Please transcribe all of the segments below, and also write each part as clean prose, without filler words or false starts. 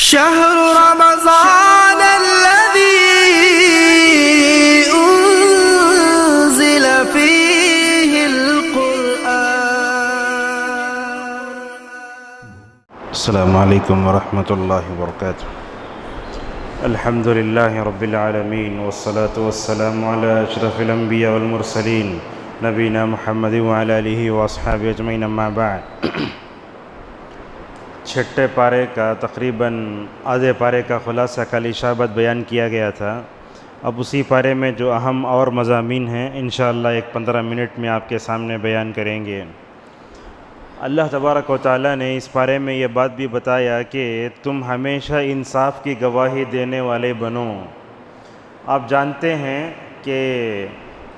شهر رمضان الذي أنزل فيه القرآن. السلام عليكم ورحمة الله وبركاته. الحمد لله رب العالمين والصلاة والسلام على أشرف الأنبياء والمرسلين نبينا محمد وعلى آله وأصحابه أجمعين أما بعد. چھٹے پارے کا تقریباً آدھے پارے کا خلاصہ کل اشارت بیان کیا گیا تھا. اب اسی پارے میں جو اہم اور مضامین ہیں انشاءاللہ 15 منٹ میں آپ کے سامنے بیان کریں گے. اللہ تبارک و تعالیٰ نے اس پارے میں یہ بات بھی بتایا کہ تم ہمیشہ انصاف کی گواہی دینے والے بنو. آپ جانتے ہیں کہ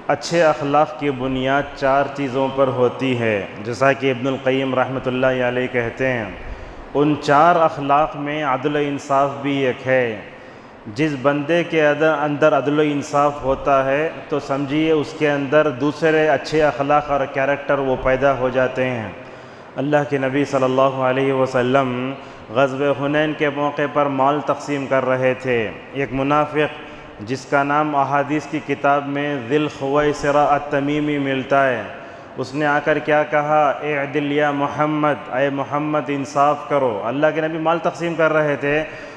اچھے اخلاق کی بنیاد 4 چیزوں پر ہوتی ہے, جیسا کہ ابن القیم رحمۃ اللہ علیہ کہتے ہیں. ان 4 اخلاق میں عدل و انصاف بھی ایک ہے. جس بندے کے اندر عدل و انصاف ہوتا ہے تو سمجھیے اس کے اندر دوسرے اچھے اخلاق اور کیریکٹر وہ پیدا ہو جاتے ہیں. اللہ کے نبی صلی اللہ علیہ وسلم غزوہ حنین کے موقع پر مال تقسیم کر رہے تھے. ایک منافق جس کا نام احادیث کی کتاب میں ذی الخویصرہ التمیمی ملتا ہے, اس نے آ کر کیا کہا, اعدل یا محمد, اے محمد انصاف کرو. اللہ کے نبی مال تقسیم کر رہے تھے,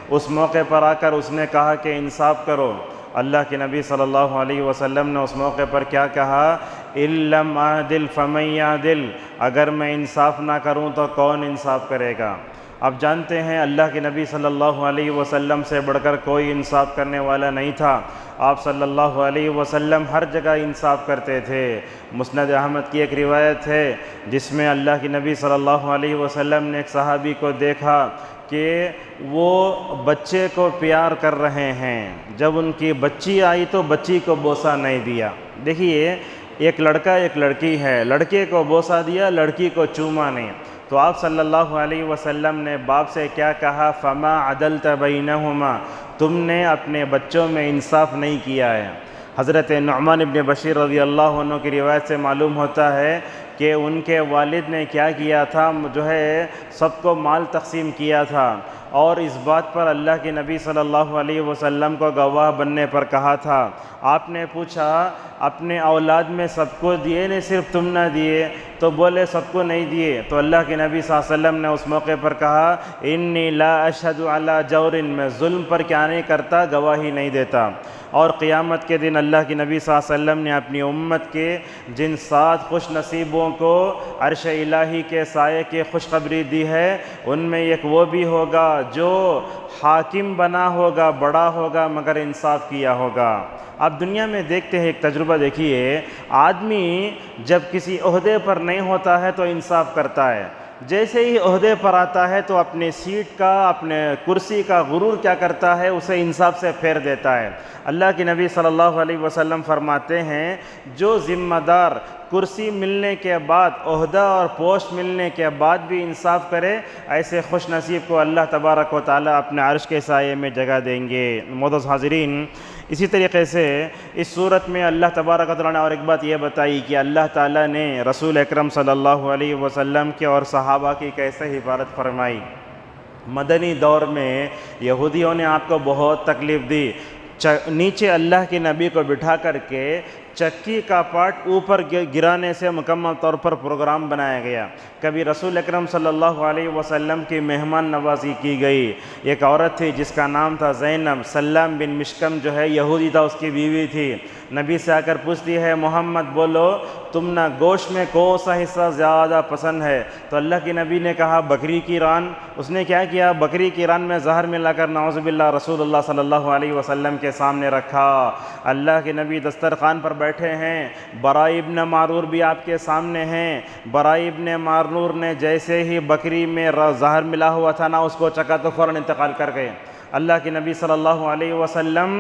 اس موقع پر آ کر اس نے کہا کہ انصاف کرو. اللہ کے نبی صلی اللہ علیہ وسلم نے اس موقع پر کیا کہا, ان لم اعدل فمن یعدل, اگر میں انصاف نہ کروں تو کون انصاف کرے گا. آپ جانتے ہیں اللہ کے نبی صلی اللہ علیہ وسلم سے بڑھ کر کوئی انصاف کرنے والا نہیں تھا. آپ صلی اللہ علیہ وسلم ہر جگہ انصاف کرتے تھے. مسند احمد کی ایک روایت ہے جس میں اللہ کے نبی صلی اللہ علیہ وسلم نے ایک صحابی کو دیکھا کہ وہ بچے کو پیار کر رہے ہیں. جب ان کی بچی آئی تو بچی کو بوسہ نہیں دیا. دیکھیے, ایک لڑکا ایک لڑکی ہے, لڑکے کو بوسہ دیا, لڑکی کو چوما نہیں. تو آپ صلی اللہ علیہ وسلم نے باپ سے کیا کہا, فما عدلت بینہما, تم نے اپنے بچوں میں انصاف نہیں کیا ہے. حضرت نعمان ابن بشیر رضی اللہ عنہ کی روایت سے معلوم ہوتا ہے کہ ان کے والد نے کیا کیا تھا, جو ہے سب کو مال تقسیم کیا تھا, اور اس بات پر اللہ کے نبی صلی اللہ علیہ وسلم کو گواہ بننے پر کہا تھا. آپ نے پوچھا اپنے اولاد میں سب کو دیے نہیں, صرف تم نہ دیے؟ تو بولے سب کو نہیں دیے. تو اللہ کے نبی صلی اللہ علیہ وسلم نے اس موقع پر کہا, انی لا اشہد علی جور, میں ظلم پر کیا نہیں کرتا, گواہی نہیں دیتا. اور قیامت کے دن اللہ کے نبی صلی اللہ علیہ وسلم نے اپنی امت کے جن 7 خوش نصیبوں کو عرش الہی کے سائے کی خوشخبری دی ہے, ان میں ایک وہ بھی ہوگا جو حاکم بنا ہوگا, بڑا ہوگا, مگر انصاف کیا ہوگا. آپ دنیا میں دیکھتے ہیں, ایک تجربہ دیکھیے, آدمی جب کسی عہدے پر نہیں ہوتا ہے تو انصاف کرتا ہے, جیسے ہی عہدے پر آتا ہے تو اپنے سیٹ کا, اپنے کرسی کا غرور کیا کرتا ہے, اسے انصاف سے پھیر دیتا ہے. اللہ کے نبی صلی اللہ علیہ وسلم فرماتے ہیں, جو ذمہ دار کرسی ملنے کے بعد, عہدہ اور پوسٹ ملنے کے بعد بھی انصاف کرے, ایسے خوش نصیب کو اللہ تبارک و تعالیٰ اپنے عرش کے سائے میں جگہ دیں گے. معزز حاضرین, اسی طریقے سے اس صورت میں اللہ تبارک و تعالیٰ نے اور ایک بات یہ بتائی کہ اللہ تعالیٰ نے رسول اکرم صلی اللہ علیہ وسلم کے اور صحابہ کی کیسے حفاظت فرمائی. مدنی دور میں یہودیوں نے آپ کو بہت تکلیف دی. نیچے اللہ کے نبی کو بٹھا کر کے چکی کا پارٹ اوپر گرانے سے مکمل طور پر پروگرام بنایا گیا. کبھی رسول اکرم صلی اللہ علیہ وسلم کی مہمان نوازی کی گئی. ایک عورت تھی جس کا نام تھا زینب, سلام بن مشکم جو ہے یہودی تھا, اس کی بیوی تھی. نبی سے آ کر پوچھتی ہے, محمد بولو تم نہ گوشت میں کون سا حصہ زیادہ پسند ہے؟ تو اللہ کے نبی نے کہا بکری کی ران. اس نے کیا کیا, بکری کی ران میں زہر ملا کر نعوذ باللہ رسول اللہ صلی اللہ علیہ وسلم کے سامنے رکھا. اللہ کے نبی دسترخوان پر بیٹھے ہیں, براء ابن معرور بھی آپ کے سامنے ہیں. براء ابن معرور نے جیسے ہی بکری میں زہر ملا ہوا تھا نا, اس کو چکا تو فوراً انتقال کر گئے. اللہ کے نبی صلی اللہ علیہ وسلم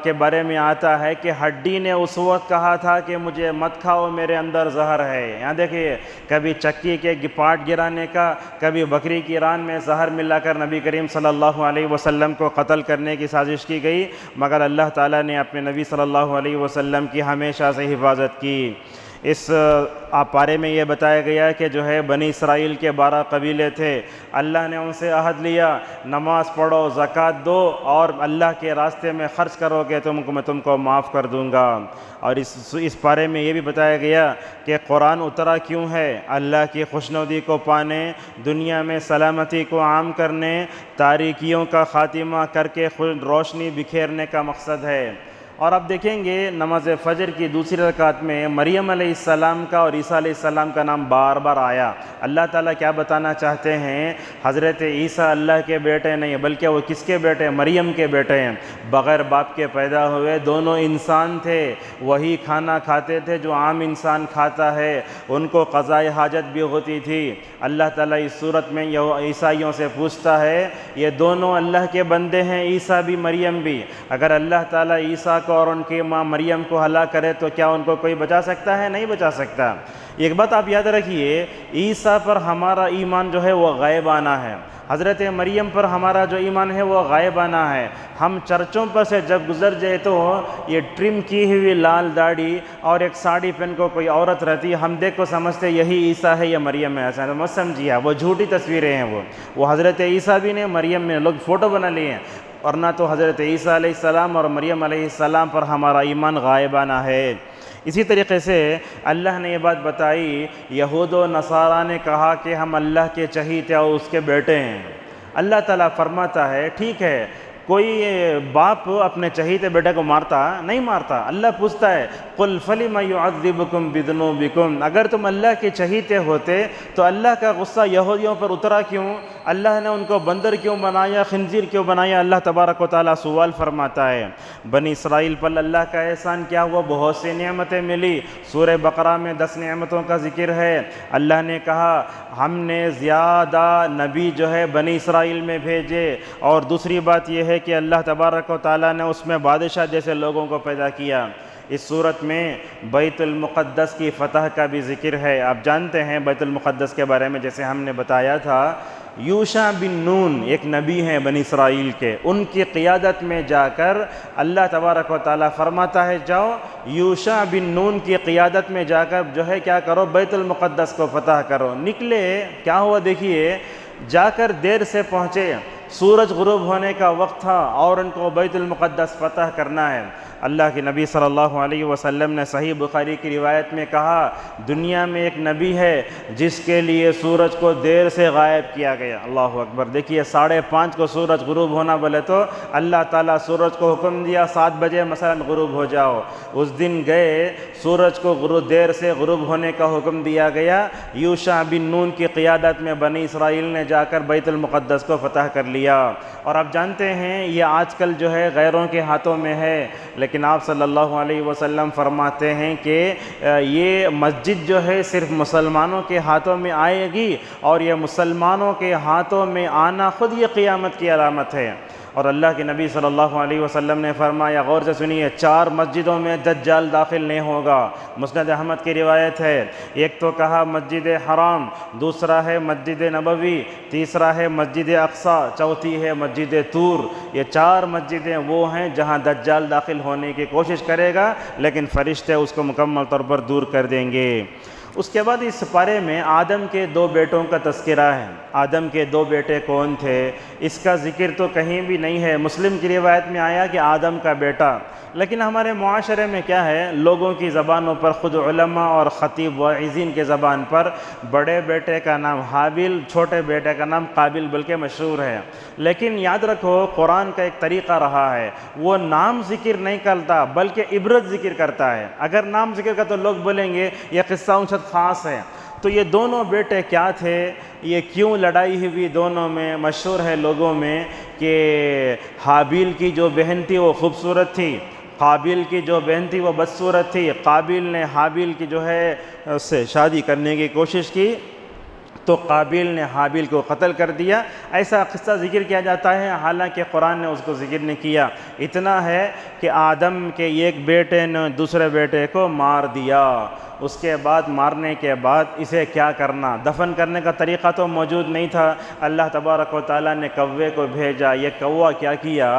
کے بارے میں آتا ہے کہ ہڈی نے اس وقت کہا تھا کہ مجھے مت کھاؤ, میرے اندر زہر ہے. یہاں دیکھیے, کبھی چکی کے پارٹ گرانے کا, کبھی بکری کی ران میں زہر ملا کر نبی کریم صلی اللہ علیہ وسلم کو قتل کرنے کی سازش کی گئی, مگر اللہ تعالیٰ نے اپنے نبی صلی اللہ علیہ وسلم کی ہمیشہ سے حفاظت کی. اس پارے میں یہ بتایا گیا کہ جو ہے بنی اسرائیل کے 12 قبیلے تھے، اللہ نے ان سے عہد لیا نماز پڑھو، زکوٰۃ دو اور اللہ کے راستے میں خرچ کرو گے میں تم کو معاف کر دوں گا۔ اور اس پارے میں یہ بھی بتایا گیا کہ قرآن اترا کیوں ہے، اللہ کی خوشنودی کو پانے، دنیا میں سلامتی کو عام کرنے، تاریکیوں کا خاتمہ کر کے روشنی بکھیرنے کا مقصد ہے۔ اور اب دیکھیں گے نماز فجر کی دوسری رکعت میں مریم علیہ السلام کا اور عیسیٰ علیہ السلام کا نام بار بار آیا۔ اللہ تعالیٰ کیا بتانا چاہتے ہیں؟ حضرت عیسیٰ اللہ کے بیٹے نہیں بلکہ وہ کس کے بیٹے ہیں؟ مریم کے بیٹے ہیں، بغیر باپ کے پیدا ہوئے، دونوں انسان تھے، وہی کھانا کھاتے تھے جو عام انسان کھاتا ہے، ان کو قضاء حاجت بھی ہوتی تھی۔ اللہ تعالیٰ اس صورت میں عیسائیوں سے پوچھتا ہے یہ دونوں اللہ کے بندے ہیں، عیسیٰ بھی مریم بھی، اگر اللہ تعالیٰ عیسیٰ اور ان کی ماں مریم کو ہلاک کرے تو کیا ان کو کوئی بچا سکتا ہے؟ نہیں بچا سکتا۔ ایک بات آپ یاد رکھیے، عیسیٰ پر ہمارا ایمان جو ہے وہ غائبانہ ہے، حضرت مریم پر ہمارا جو ایمان ہے وہ غائبانہ ہے۔ ہم چرچوں پر سے جب گزر جائے تو یہ ٹرم کی ہوئی لال داڑھی اور ایک ساڑی پہن کو کوئی عورت رہتی ہے، ہم دیکھ کو سمجھتے یہی عیسیٰ ہے یا مریم ہے، ایسا مت سمجھیے، وہ جھوٹی تصویریں ہیں، وہ حضرت عیسیٰ بھی نے مریم میں لوگ فوٹو بنا لیے ہیں، اور نہ تو حضرت عیسیٰ علیہ السلام اور مریم علیہ السلام پر ہمارا ایمان غائبانہ ہے۔ اسی طریقے سے اللہ نے یہ بات بتائی، یہود و نصارہ نے کہا کہ ہم اللہ کے چہیتے اور اس کے بیٹے ہیں۔ اللہ تعالیٰ فرماتا ہے ٹھیک ہے، کوئی باپ اپنے چہیتے بیٹے کو مارتا نہیں مارتا، اللہ پوچھتا ہے قُلْ فَلِمَ يُعَذِّبُكُمْ بِذُنُوبِكُمْ، اگر تم اللہ کے چہیتے ہوتے تو اللہ کا غصہ یہودیوں پر اترا کیوں؟ اللہ نے ان کو بندر کیوں بنایا، خنزیر کیوں بنایا؟ اللہ تبارک و تعالیٰ سوال فرماتا ہے۔ بنی اسرائیل پر اللہ کا احسان کیا ہوا؟ بہت سی نعمتیں ملی، سورہ بقرہ میں 10 نعمتوں کا ذکر ہے۔ اللہ نے کہا ہم نے زیادہ نبی جو ہے بنی اسرائیل میں بھیجے، اور دوسری بات یہ ہے کہ اللہ تبارک و تعالیٰ نے اس میں بادشاہ جیسے لوگوں کو پیدا کیا۔ اس صورت میں بیت المقدس کی فتح کا بھی ذکر ہے۔ آپ جانتے ہیں بیت المقدس کے بارے میں، جیسے ہم نے بتایا تھا، یوشع بن نون ایک نبی ہیں بنی اسرائیل کے، ان کی قیادت میں جا کر اللہ تبارک و تعالیٰ فرماتا ہے جاؤ یوشع بن نون کی قیادت میں جا کر جو ہے کیا کرو، بیت المقدس کو فتح کرو۔ نکلے، کیا ہوا دیکھیے، جا کر دیر سے پہنچے، سورج غروب ہونے کا وقت تھا اور ان کو بیت المقدس فتح کرنا ہے۔ اللہ کے نبی صلی اللہ علیہ وسلم نے صحیح بخاری کی روایت میں کہا دنیا میں ایک نبی ہے جس کے لیے سورج کو دیر سے غائب کیا گیا۔ اللہ اکبر، دیکھیے 5:30 کو سورج غروب ہونا بولے تو اللہ تعالیٰ سورج کو حکم دیا 7 بجے مثلا غروب ہو جاؤ، اس دن گئے سورج کو دیر سے غروب ہونے کا حکم دیا گیا۔ یوشع بن نون کی قیادت میں بنی اسرائیل نے جا کر بیت المقدس کو فتح کر لیا۔ اور آپ جانتے ہیں یہ آج کل جو ہے غیروں کے ہاتھوں میں ہے، لیکن آپ صلی اللہ علیہ وسلم فرماتے ہیں کہ یہ مسجد جو ہے صرف مسلمانوں کے ہاتھوں میں آئے گی، اور یہ مسلمانوں کے ہاتھوں میں آنا خود یہ قیامت کی علامت ہے۔ اور اللہ کے نبی صلی اللہ علیہ وسلم نے فرمایا، غور سے سنیے، 4 مسجدوں میں دجال داخل نہیں ہوگا۔ مسند احمد کی روایت ہے، ایک تو کہا مسجد حرام، دوسرا ہے مسجد نبوی، تیسرا ہے مسجد اقصیٰ، چوتھی ہے مسجد طور۔ یہ 4 مسجدیں وہ ہیں جہاں دجال داخل ہونے کی کوشش کرے گا، لیکن فرشتے اس کو مکمل طور پر دور کر دیں گے۔ اس کے بعد اس پارے میں آدم کے 2 بیٹوں کا تذکرہ ہے۔ آدم کے 2 بیٹے کون تھے؟ اس کا ذکر تو کہیں بھی نہیں ہے۔ مسلم کی روایت میں آیا کہ آدم کا بیٹا، لیکن ہمارے معاشرے میں کیا ہے، لوگوں کی زبانوں پر، خود علماء اور خطیب واعظین کے زبان پر بڑے بیٹے کا نام حابیل، چھوٹے بیٹے کا نام قابیل بلکہ مشہور ہے۔ لیکن یاد رکھو قرآن کا ایک طریقہ رہا ہے، وہ نام ذکر نہیں کرتا بلکہ عبرت ذکر کرتا ہے۔ اگر نام ذکر کرتا تو لوگ بولیں گے یہ قصہ ان سے خاص ہے۔ تو یہ دونوں بیٹے کیا تھے، یہ کیوں لڑائی ہوئی دونوں میں؟ مشہور ہے لوگوں میں کہ حابیل کی جو بہن تھی وہ خوبصورت تھی، قابیل کی جو بہن تھی وہ بدصورت تھی۔ قابیل نے حابیل کی جو ہے اس سے شادی کرنے کی کوشش کی تو قابیل نے حابیل کو قتل کر دیا۔ ایسا قصہ ذکر کیا جاتا ہے، حالانکہ قرآن نے اس کو ذکر نہیں کیا۔ اتنا ہے کہ آدم کے ایک بیٹے نے دوسرے بیٹے کو مار دیا، اس کے بعد مارنے کے بعد اسے کیا کرنا، دفن کرنے کا طریقہ تو موجود نہیں تھا۔ اللہ تبارک و تعالیٰ نے کوے کو بھیجا، یہ کوا کیا کیا،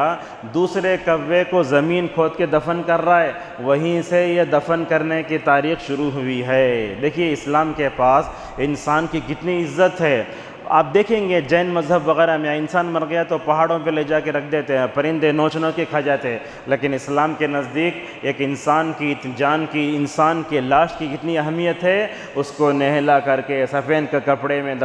دوسرے کوے کو زمین کھود کے دفن کر رہا ہے، وہیں سے یہ دفن کرنے کی تاریخ شروع ہوئی ہے۔ دیکھیے اسلام کے پاس انسان کی کتنی عزت ہے۔ آپ دیکھیں گے جین مذہب وغیرہ میں انسان مر گیا تو پہاڑوں پہ لے جا کے رکھ دیتے ہیں، پرندے نوچ نوچ کے کھا جاتے ہیں، لیکن اسلام کے نزدیک ایک انسان کی جان کی، انسان کی لاش کی کتنی اہمیت ہے، اس کو نہلا کر کے سفید کپڑے میں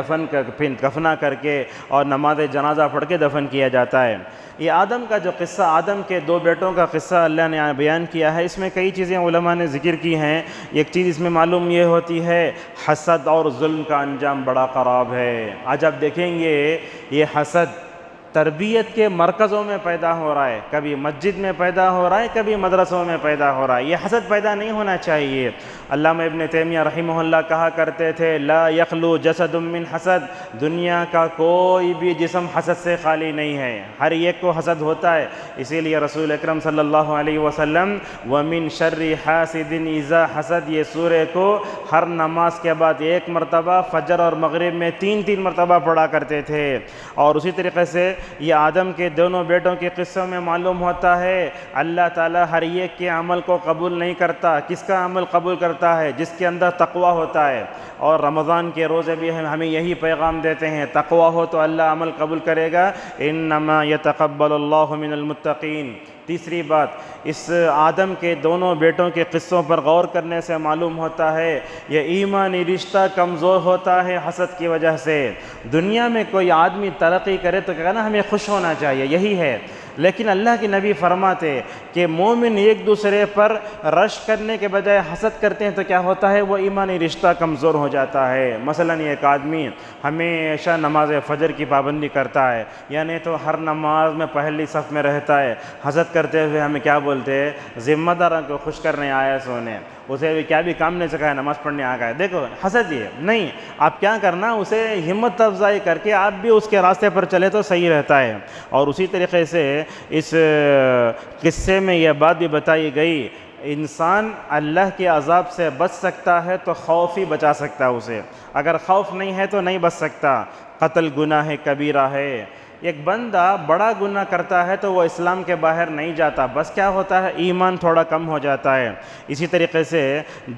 کفنا کر کے اور نماز جنازہ پڑھ کے دفن کیا جاتا ہے۔ یہ آدم کا جو قصہ، آدم کے 2 بیٹوں کا قصہ اللہ نے بیان کیا ہے، اس میں کئی چیزیں علماء نے ذکر کی ہیں۔ ایک چیز اس میں معلوم یہ ہوتی ہے حسد اور ظلم کا انجام بڑا خراب ہے۔ آج آپ دیکھیں گے یہ حسد تربیت کے مرکزوں میں پیدا ہو رہا ہے، کبھی مسجد میں پیدا ہو رہا ہے، کبھی مدرسوں میں پیدا ہو رہا ہے۔ یہ حسد پیدا نہیں ہونا چاہیے۔ علامہ ابن تیمیہ رحمہ اللہ کہا کرتے تھے لا یخلو جسد من حسد، دنیا کا کوئی بھی جسم حسد سے خالی نہیں ہے، ہر ایک کو حسد ہوتا ہے۔ اسی لیے رسول اکرم صلی اللہ علیہ وسلم ومن شر حاسد اذا حسد، یہ سورہ کو ہر نماز کے بعد 1 مرتبہ، فجر اور مغرب میں 3 مرتبہ پڑھا کرتے تھے۔ اور اسی طریقے سے یہ آدم کے دونوں بیٹوں کے قصوں میں معلوم ہوتا ہے اللہ تعالیٰ ہر ایک کے عمل کو قبول نہیں کرتا۔ کس کا عمل قبول کرتا ہے؟ جس کے اندر تقوی ہوتا ہے۔ اور رمضان کے روزے بھی ہمیں یہی پیغام دیتے ہیں، تقوی ہو تو اللہ عمل قبول کرے گا، انما یتقبل اللہ من المتقین۔ تیسری بات، اس آدم کے دونوں بیٹوں کے قصوں پر غور کرنے سے معلوم ہوتا ہے یہ ایمانی رشتہ کمزور ہوتا ہے حسد کی وجہ سے۔ دنیا میں کوئی آدمی ترقی کرے تو کہنا ہمیں خوش ہونا چاہیے، یہی ہے، لیکن اللہ کے نبی فرماتے کہ مومن ایک دوسرے پر رش کرنے کے بجائے حسد کرتے ہیں تو کیا ہوتا ہے، وہ ایمانی رشتہ کمزور ہو جاتا ہے۔ مثلا ایک آدمی ہمیشہ نماز فجر کی پابندی کرتا ہے، یعنی تو ہر نماز میں پہلی صف میں رہتا ہے، حسد کرتے ہوئے ہمیں کیا بولتے ہیں، ذمہ داروں کو خوش کرنے آیا سونے، اسے بھی کیا بھی کام نہیں سکھایا، نماز پڑھنے آ گئے، دیکھو حسد یہ نہیں، آپ کیا کرنا، اسے ہمت افزائی کر کے آپ بھی اس کے راستے پر چلے تو صحیح رہتا ہے۔ اور اسی طریقے سے اس قصے میں یہ بات بھی بتائی گئی، انسان اللہ کے عذاب سے بچ سکتا ہے تو خوف ہی بچا سکتا ہے اسے، اگر خوف نہیں ہے تو نہیں بچ سکتا۔ قتل گناہ کبیرہ ہے، ایک بندہ بڑا گناہ کرتا ہے تو وہ اسلام کے باہر نہیں جاتا، بس کیا ہوتا ہے، ایمان تھوڑا کم ہو جاتا ہے۔ اسی طریقے سے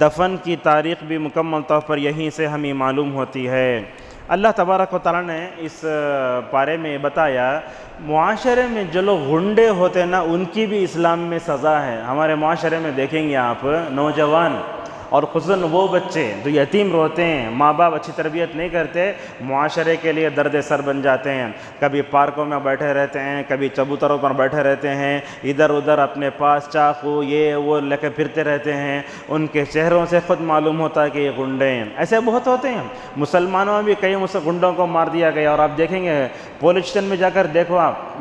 دفن کی تاریخ بھی مکمل طور پر یہیں سے ہمیں معلوم ہوتی ہے۔ اللہ تبارک و تعالیٰ نے اس پارے میں بتایا معاشرے میں جو لوگ غنڈے ہوتے ہیں نا، ان کی بھی اسلام میں سزا ہے۔ ہمارے معاشرے میں دیکھیں گے آپ، نوجوان اور خصوصاً وہ بچے جو یتیم روتے ہیں، ماں باپ اچھی تربیت نہیں کرتے، معاشرے کے لیے درد سر بن جاتے ہیں۔ کبھی پارکوں میں بیٹھے رہتے ہیں، کبھی چبوتروں پر بیٹھے رہتے ہیں، ادھر ادھر اپنے پاس چاقو یہ وہ لے کے پھرتے رہتے ہیں، ان کے چہروں سے خود معلوم ہوتا ہے کہ یہ غنڈے ہیں۔ ایسے بہت ہوتے ہیں، مسلمانوں میں بھی کئی غنڈوں کو مار دیا گیا، اور آپ دیکھیں گے پولیس اسٹیشن میں جا کر دیکھو آپ،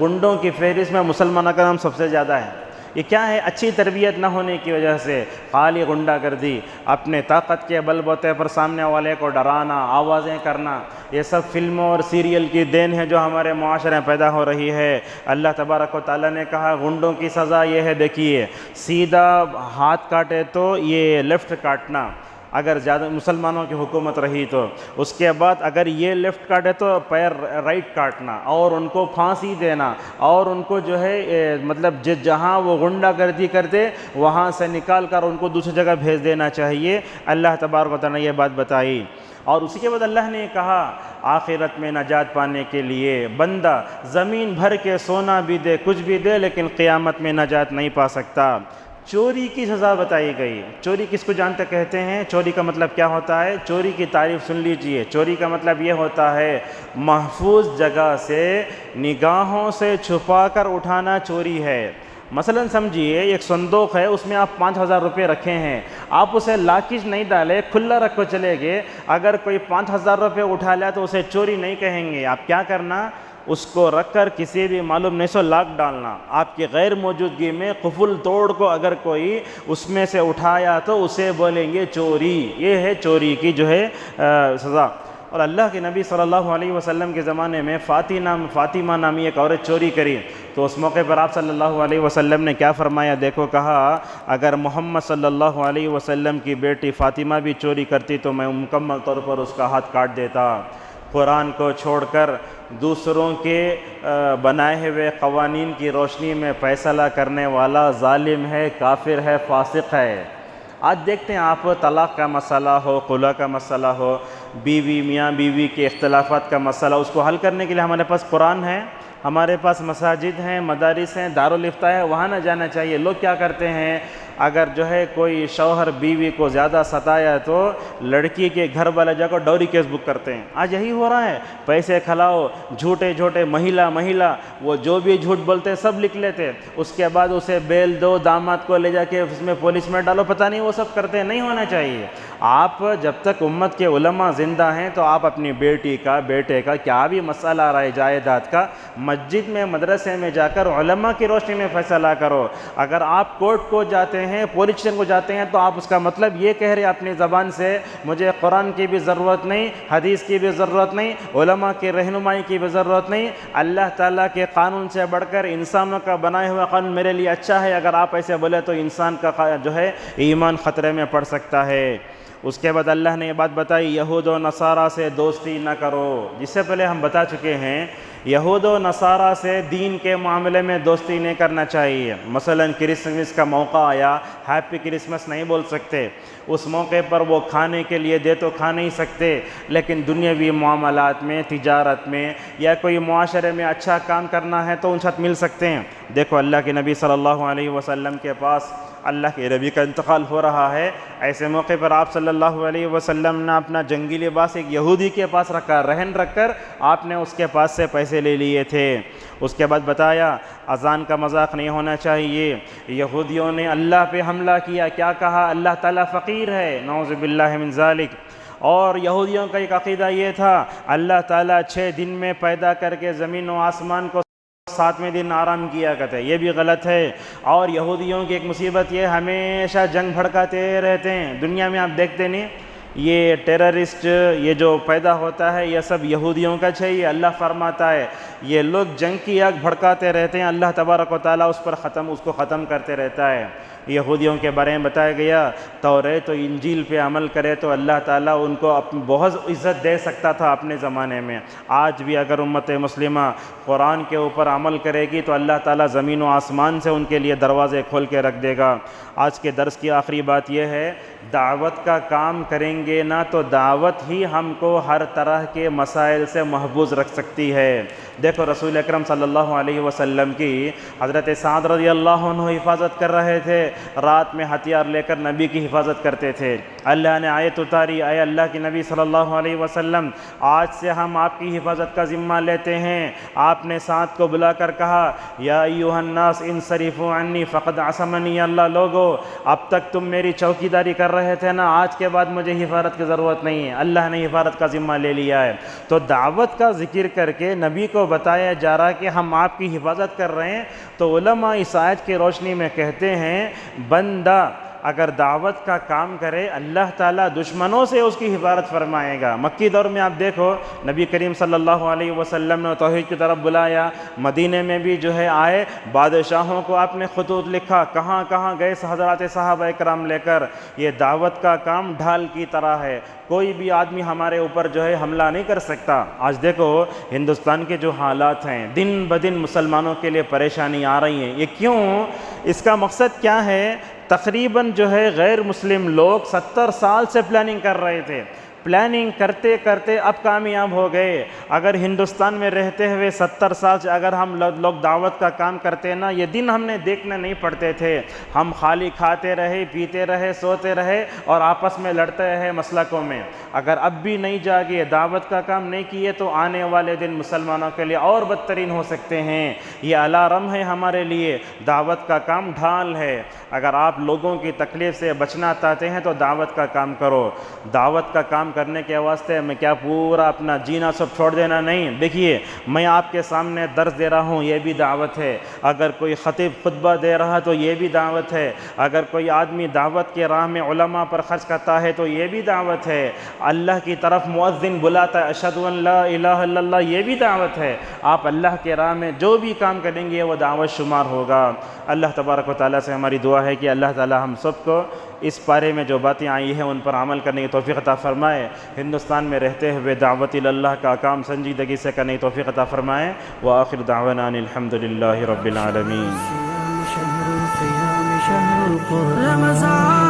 غنڈوں کی فہرست میں مسلمانوں کا نام سب سے زیادہ ہے۔ یہ کیا ہے، اچھی تربیت نہ ہونے کی وجہ سے خالی غنڈہ گردی، اپنے طاقت کے بل بوتے پر سامنے والے کو ڈرانا، آوازیں کرنا، یہ سب فلموں اور سیریل کی دین ہے جو ہمارے معاشرے میں پیدا ہو رہی ہے۔ اللہ تبارک و تعالیٰ نے کہا غنڈوں کی سزا یہ ہے، دیکھیے سیدھا ہاتھ کاٹے تو یہ لیفٹ کاٹنا، اگر زیادہ مسلمانوں کی حکومت رہی تو، اس کے بعد اگر یہ لیفٹ کاٹے تو پیر رائٹ کاٹنا، اور ان کو پھانسی دینا، اور ان کو جو ہے مطلب جہاں وہ غنڈہ گردی کرتے وہاں سے نکال کر ان کو دوسری جگہ بھیج دینا چاہیے۔ اللہ تبارک و تعالیٰ نے یہ بات بتائی، اور اسی کے بعد اللہ نے کہا آخرت میں نجات پانے کے لیے بندہ زمین بھر کے سونا بھی دے، کچھ بھی دے، لیکن قیامت میں نجات نہیں پا سکتا۔ چوری کی سزا بتائی گئی۔ چوری کس کو جانتے کہتے ہیں؟ چوری کا مطلب کیا ہوتا ہے؟ چوری کی تعریف سن لیجئے۔ چوری کا مطلب یہ ہوتا ہے محفوظ جگہ سے نگاہوں سے چھپا کر اٹھانا چوری ہے۔ مثلا سمجھیے ایک صندوق ہے، اس میں آپ 5,000 روپے رکھے ہیں، آپ اسے لاکچ نہیں ڈالے، کھلا رکھ کر چلے گئے، اگر کوئی 5,000 روپے اٹھا لیا تو اسے چوری نہیں کہیں گے۔ آپ کیا کرنا، اس کو رکھ کر کسی بھی معلوم نہیں سو لاک ڈالنا، آپ کی غیر موجودگی میں قفل توڑ کو اگر کوئی اس میں سے اٹھایا تو اسے بولیں گے چوری۔ یہ ہے چوری کی جو ہے سزا۔ اور اللہ کے نبی صلی اللہ علیہ وسلم کے زمانے میں فاطمہ نامی ایک عورت چوری کری، تو اس موقع پر آپ صلی اللہ علیہ وسلم نے کیا فرمایا؟ دیکھو، کہا اگر محمد صلی اللہ علیہ وسلم کی بیٹی فاطمہ بھی چوری کرتی تو میں مکمل طور پر اس کا ہاتھ کاٹ دیتا۔ قرآن کو چھوڑ کر دوسروں کے بنائے ہوئے قوانین کی روشنی میں فیصلہ کرنے والا ظالم ہے، کافر ہے، فاسق ہے۔ آج دیکھتے ہیں آپ، طلاق کا مسئلہ ہو، خلا کا مسئلہ ہو، بیوی میاں بیوی کے اختلافات کا مسئلہ، اس کو حل کرنے کے لیے ہمارے پاس قرآن ہے، ہمارے پاس مساجد ہیں، مدارس ہیں، دارالفتہ ہے، وہاں نہ جانا چاہیے۔ لوگ کیا کرتے ہیں، اگر جو ہے کوئی شوہر بیوی کو زیادہ ستایا تو لڑکی کے گھر والے جا کر ڈوری کیس بک کرتے ہیں۔ آج یہی ہو رہا ہے، پیسے کھلاؤ، جھوٹے جھوٹے مہیلا وہ جو بھی جھوٹ بولتے سب لکھ لیتے، اس کے بعد اسے بیل دو، داماد کو لے جا کے اس میں پولیس میں ڈالو، پتہ نہیں وہ سب کرتے ہیں۔ نہیں ہونا چاہیے۔ آپ جب تک امت کے علماء زندہ ہیں تو آپ اپنی بیٹی کا، بیٹے کا کیا بھی مسئلہ آ رہا ہے جائیداد کا، مسجد میں، مدرسے میں جا کر علماء کی روشنی میں فیصلہ کرو۔ اگر آپ کورٹ کو جاتے ہیں، پولیس اسٹیشن کو جاتے ہیں، تو آپ اس کا مطلب یہ کہہ رہے اپنی زبان سے، مجھے قرآن کی بھی ضرورت نہیں، حدیث کی بھی ضرورت نہیں، علماء کی رہنمائی کی بھی ضرورت نہیں، اللہ تعالیٰ کے قانون سے بڑھ کر انسانوں کا بنایا ہوا قانون میرے لیے اچھا ہے۔ اگر آپ ایسے بولے تو انسان کا جو ہے ایمان خطرے میں پڑ سکتا ہے۔ اس کے بعد اللہ نے یہ بات بتائی، یہود و نصارہ سے دوستی نہ کرو۔ جس سے پہلے ہم بتا چکے ہیں، یہود و نصارہ سے دین کے معاملے میں دوستی نہیں کرنا چاہیے۔ مثلا کرسمس کا موقع آیا، ہیپی کرسمس نہیں بول سکتے، اس موقع پر وہ کھانے کے لیے دے تو کھا نہیں سکتے، لیکن دنیاوی معاملات میں، تجارت میں، یا کوئی معاشرے میں اچھا کام کرنا ہے تو ان ساتھ مل سکتے ہیں۔ دیکھو، اللہ کے نبی صلی اللہ علیہ وسلم کے پاس اللہ کے نبی کا انتقال ہو رہا ہے، ایسے موقع پر آپ صلی اللہ علیہ وسلم نے اپنا جنگی لباس ایک یہودی کے پاس رکھا، رہن رکھ کر آپ نے اس کے پاس سے پیسے لے لیے تھے۔ اس کے بعد بتایا اذان کا مذاق نہیں ہونا چاہیے۔ یہودیوں نے اللہ پہ حملہ کیا، کیا کہا؟ اللہ تعالیٰ فقیر ہے، نعوذ باللہ من ذالک۔ اور یہودیوں کا ایک عقیدہ یہ تھا، اللہ تعالیٰ 6 دن میں پیدا کر کے زمین و آسمان کو 7ویں دن آرام کیا کرتے، یہ بھی غلط ہے۔ اور یہودیوں کی ایک مصیبت یہ، ہمیشہ جنگ بھڑکاتے رہتے ہیں۔ دنیا میں آپ دیکھتے نہیں، یہ ٹیررسٹ یہ جو پیدا ہوتا ہے یہ سب یہودیوں کا چاہیے۔ اللہ فرماتا ہے یہ لوگ جنگ کی آگ بھڑکاتے رہتے ہیں، اللہ تبارک و تعالیٰ اس کو ختم کرتے رہتا ہے۔ یہودیوں کے بارے میں بتایا گیا، توریت و انجیل پہ عمل کرے تو اللہ تعالیٰ ان کو بہت عزت دے سکتا تھا اپنے زمانے میں۔ آج بھی اگر امت مسلمہ قرآن کے اوپر عمل کرے گی تو اللہ تعالیٰ زمین و آسمان سے ان کے لیے دروازے کھول کے رکھ دے گا۔ آج کے درس کی آخری بات یہ ہے، دعوت کا کام کریں گے نا تو دعوت ہی ہم کو ہر طرح کے مسائل سے محفوظ رکھ سکتی ہے۔ دیکھو، رسول اکرم صلی اللہ علیہ وسلم کی حضرت سعد رضی اللہ عنہ حفاظت کر رہے تھے، رات میں ہتھیار لے کر نبی کی حفاظت کرتے تھے۔ اللہ نے آیت اتاری، اے اللہ کے نبی صلی اللہ علیہ وسلم، آج سے ہم آپ کی حفاظت کا ذمہ لیتے ہیں۔ آپ نے سعد کو بلا کر کہا، یا ایھا الناس انصرفوا عنی فقد عصمنی، اللہ لوگو، اب تک تم میری چوکیداری کر رہے تھے نا، آج کے بعد مجھے حفاظت کی ضرورت نہیں ہے، اللہ نے حفاظت کا ذمہ لے لیا ہے۔ تو دعوت کا ذکر کر کے نبی کو بتایا جا رہا کہ ہم آپ کی حفاظت کر رہے ہیں، تو علماء اس آیت کی روشنی میں کہتے ہیں، بندہ اگر دعوت کا کام کرے اللہ تعالیٰ دشمنوں سے اس کی حفاظت فرمائے گا۔ مکی دور میں آپ دیکھو، نبی کریم صلی اللہ علیہ وسلم نے توحید کی طرف بلایا، مدینے میں بھی جو ہے آئے، بادشاہوں کو آپ نے خطوط لکھا، کہاں کہاں گئے حضرات صحابہ کرام لے کر۔ یہ دعوت کا کام ڈھال کی طرح ہے، کوئی بھی آدمی ہمارے اوپر جو ہے حملہ نہیں کر سکتا۔ آج دیکھو ہندوستان کے جو حالات ہیں، دن بدن مسلمانوں کے لیے پریشانی آ رہی ہیں، یہ کیوں؟ اس کا مقصد کیا ہے؟ تقریباً جو ہے غیر مسلم لوگ 70 سال سے پلاننگ کر رہے تھے، پلاننگ کرتے کرتے اب کامیاب ہو گئے۔ اگر ہندوستان میں رہتے ہوئے 70 سال سے اگر ہم لوگ دعوت کا کام کرتے نا، یہ دن ہم نے دیکھنے نہیں پڑتے تھے۔ ہم خالی کھاتے رہے، پیتے رہے، سوتے رہے اور آپس میں لڑتے رہے مسلکوں میں۔ اگر اب بھی نہیں جاگے، دعوت کا کام نہیں کیے تو آنے والے دن مسلمانوں کے لیے اور بدترین ہو سکتے ہیں۔ یہ الارم ہے ہمارے لیے، دعوت کا کام ڈھال ہے۔ اگر آپ لوگوں کی تکلیف سے بچنا چاہتے ہیں تو دعوت کا کام کرو۔ دعوت کا کام کرنے کے واسطے میں کیا پورا اپنا جینا سب چھوڑ دینا؟ نہیں، دیکھیے میں آپ کے سامنے درس دے رہا ہوں، یہ بھی دعوت ہے. اگر کوئی خطیب خطبہ دے رہا تو یہ بھی دعوت ہے. اگر کوئی آدمی دعوت کے راہ میں علماء پر خرچ کرتا ہے تو یہ بھی دعوت ہے. اللہ کی طرف مؤذن بلاتا ہے اشہد ان لا الہ الا اللہ، یہ بھی دعوت ہے. آپ اللہ کے راہ میں جو بھی کام کریں گے وہ دعوت شمار ہوگا. اللہ تبارک و تعالیٰ سے ہماری دعا ہے کہ اللہ تعالیٰ ہم سب کو اس پارے میں جو باتیں آئی ہیں ان پر عمل کرنے کی توفیق عطا فرمائے. ہندوستان میں رہتے ہوئے دعوت اللہ کا کام سنجیدگی سے کرنے کی توفیق عطا فرمائے. وآخر دعوانا ان الحمد للہ رب العالمین. شهر القيام شهر القرآن. رمضان